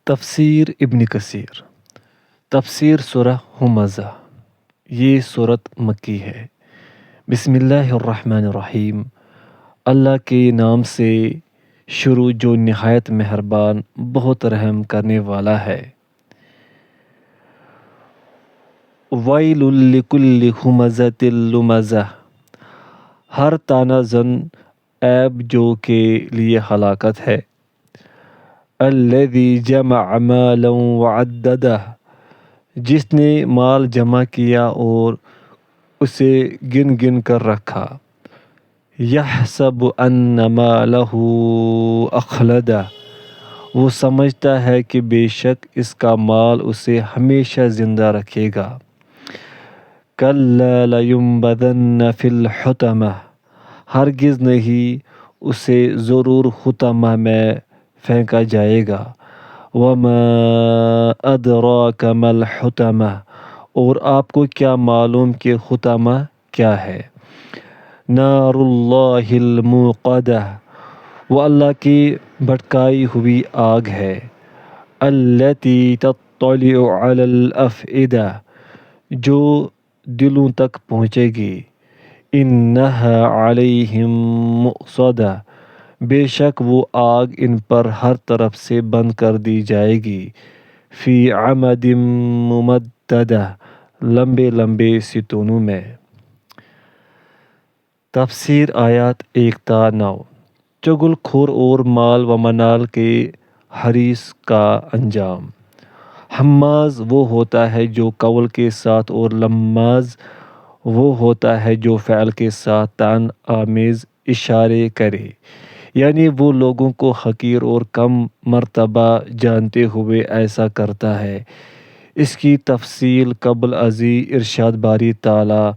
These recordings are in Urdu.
تفسیر ابن کثیر تفسیر سورہ ہمزہ۔ یہ سورت مکی ہے۔ بسم اللہ الرحمن الرحیم۔ اللہ کے نام سے شروع جو نہایت مہربان بہت رحم کرنے والا ہے۔ ویل لکل ہمزۃ لمزہ، ہر طعنہ زن عیب جو کے لیے ہلاکت ہے۔ الذی جمع مالا وعددہ، جس نے مال جمع کیا اور اسے گن گن کر رکھا۔ یحسب ان مالہ اخلدہ، وہ سمجھتا ہے کہ بے شک اس کا مال اسے ہمیشہ زندہ رکھے گا۔ کلا لینبذن فی الحطمہ، ہرگز نہیں، اسے ضرور حطمہ میں پھینکا جائے گا۔ وما ادراک ما الحطمہ، اور آپ کو کیا معلوم کہ حطمہ کیا ہے۔ نار اللہ الموقدہ، وہ اللہ کی بھڑکائی ہوئی آگ ہے۔ التی تطلع علی الافئدہ، جو دلوں تک پہنچے گی۔ انہا علیہم مؤصدہ، بے شک وہ آگ ان پر ہر طرف سے بند کر دی جائے گی۔ فی عمد ممددہ، لمبے لمبے ستونوں میں۔ تفسیر آیات 1 تا 9۔ چغل خور اور مال و منال کے حریص کا انجام۔ ہماز وہ ہوتا ہے جو قول کے ساتھ، اور لماز وہ ہوتا ہے جو فعل کے ساتھ طعن آمیز اشارے کرے، یعنی وہ لوگوں کو حقیر اور کم مرتبہ جانتے ہوئے ایسا کرتا ہے۔ اس کی تفصیل قبل ازیں ارشاد باری تعالیٰ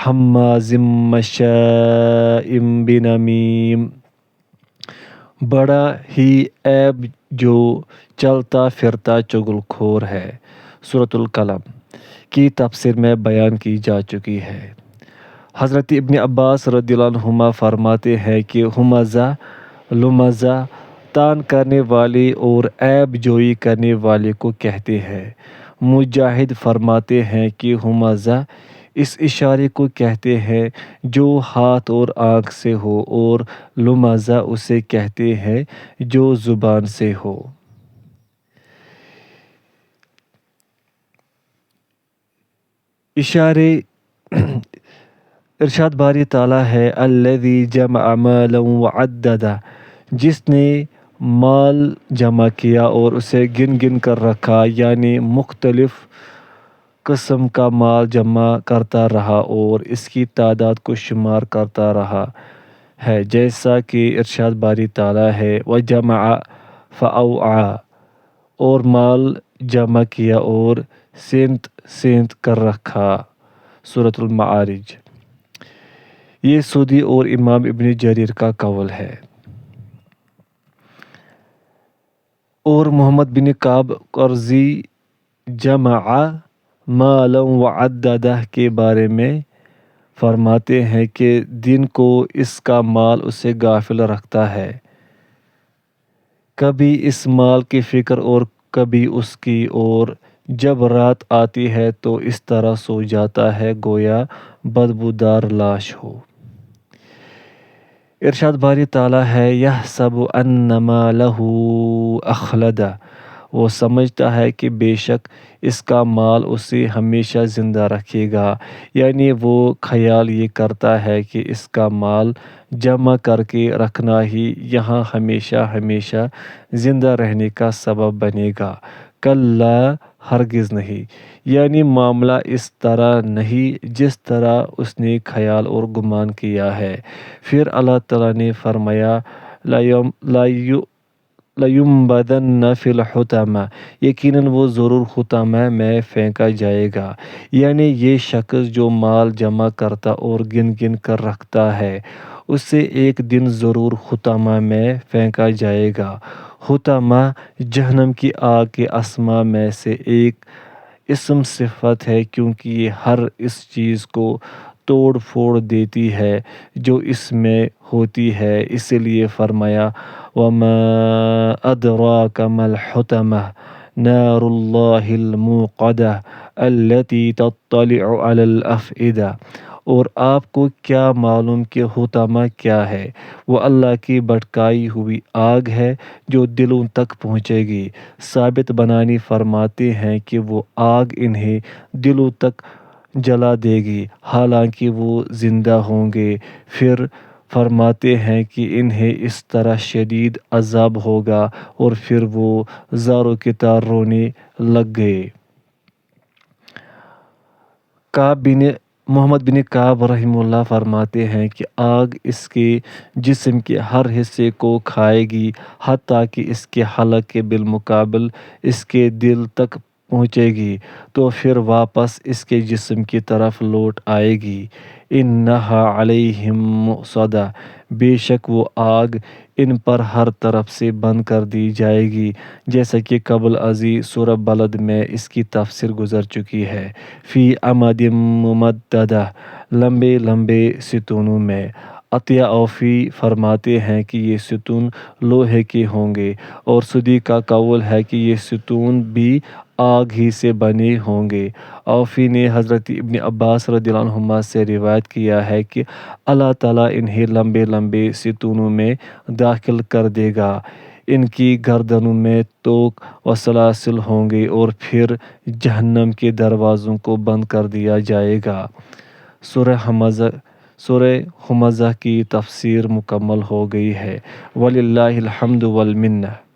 ہمازٍ مشاءٍ بنمیم، بڑا ہی عیب جو چلتا پھرتا چغل خور ہے، سورۃ القلم کی تفسیر میں بیان کی جا چکی ہے۔ حضرت ابن عباس رضی اللہ عنہما فرماتے ہیں کہ ہمزہ لمزہ طعن کرنے والے اور عیب جوئی کرنے والے کو کہتے ہیں۔ مجاہد فرماتے ہیں کہ ہمزہ اس اشارے کو کہتے ہیں جو ہاتھ اور آنکھ سے ہو، اور لمزہ اسے کہتے ہیں جو زبان سے ہو۔ اشارے ارشاد باری تعالیٰ ہے الذی جمع مالا وعددہ، جس نے مال جمع کیا اور اسے گن گن کر رکھا، یعنی مختلف قسم کا مال جمع کرتا رہا اور اس کی تعداد کو شمار کرتا رہا ہے، جیسا کہ ارشاد باری تعالیٰ ہے وجمع فأوعیٰ، اور مال جمع کیا اور سینت سینت کر رکھا، سورۃ المعارج۔ یہ سدی اور امام ابن جریر کا قول ہے۔ اور محمد بن کعب قرظی جمع مالا وعددہ کے بارے میں فرماتے ہیں کہ دن کو اس کا مال اسے غافل رکھتا ہے، کبھی اس مال کی فکر اور کبھی اس کی، اور جب رات آتی ہے تو اس طرح سو جاتا ہے گویا بدبودار لاش ہو۔ ارشاد باری تعالیٰ ہے یحسب ان مالہ اخلدہ، وہ سمجھتا ہے کہ بے شک اس کا مال اسے ہمیشہ زندہ رکھے گا، یعنی وہ خیال یہ کرتا ہے کہ اس کا مال جمع کر کے رکھنا ہی یہاں ہمیشہ ہمیشہ زندہ رہنے کا سبب بنے گا۔ کلا، ہرگز نہیں، یعنی معاملہ اس طرح نہیں جس طرح اس نے خیال اور گمان کیا ہے۔ پھر اللہ تعالیٰ نے فرمایا لَيُنبَذَنَّ فِي الْحُطَمَةِ، یقیناً وہ ضرور حطمہ میں پھینکا جائے گا، یعنی یہ شخص جو مال جمع کرتا اور گن گن کر رکھتا ہے، اسے ایک دن ضرور حطمہ میں پھینکا جائے گا۔ حطمہ جہنم کی آگ کے اسماء میں سے ایک اسم صفت ہے، کیونکہ یہ ہر اس چیز کو توڑ پھوڑ دیتی ہے جو اس میں ہوتی ہے، اس لیے فرمایا وما ادراک ما الحطمہ، نار اللہ الموقدہ التي تطلع علی الافئدہ۔ اور آپ کو کیا معلوم کہ حطمہ کیا ہے؟ وہ اللہ کی بھڑکائی ہوئی آگ ہے جو دلوں تک پہنچے گی۔ ثابت بنانی فرماتے ہیں کہ وہ آگ انہیں دلوں تک جلا دے گی حالانکہ وہ زندہ ہوں گے۔ پھر فرماتے ہیں کہ انہیں اس طرح شدید عذاب ہوگا اور پھر وہ زاروں کی طرح رونے لگ گئے۔ محمد بن کعب رحمہ اللہ فرماتے ہیں کہ آگ اس کے جسم کے ہر حصے کو کھائے گی حتیٰ کہ اس کے حلق کے بالمقابل اس کے دل تک پہنچے گی تو پھر واپس اس کے جسم کی طرف لوٹ آئے گی۔ انہا علیہم مؤصدہ، بے شک وہ آگ ان پر ہر طرف سے بند کر دی جائے گی، جیسا کہ قبل ازیں سورہ بلد میں اس کی تفسیر گزر چکی ہے۔ فی عمد ممددہ، لمبے لمبے ستونوں میں۔ عطیہ اوفی فرماتے ہیں کہ یہ ستون لوہے کے ہوں گے، اور سدی کا قول ہے کہ یہ ستون بھی آگ ہی سے بنے ہوں گے۔ اوفی نے حضرت ابن عباس رضی اللہ عنہما سے روایت کیا ہے کہ اللہ تعالیٰ انہیں لمبے لمبے ستونوں میں داخل کر دے گا، ان کی گردنوں میں طوق و سلاسل ہوں گے اور پھر جہنم کے دروازوں کو بند کر دیا جائے گا۔ سورہ ھمزہ کی تفسیر مکمل ہو گئی ہے۔ وَلِلَّهِ الْحَمْدُ وَالْمِنَّةُ۔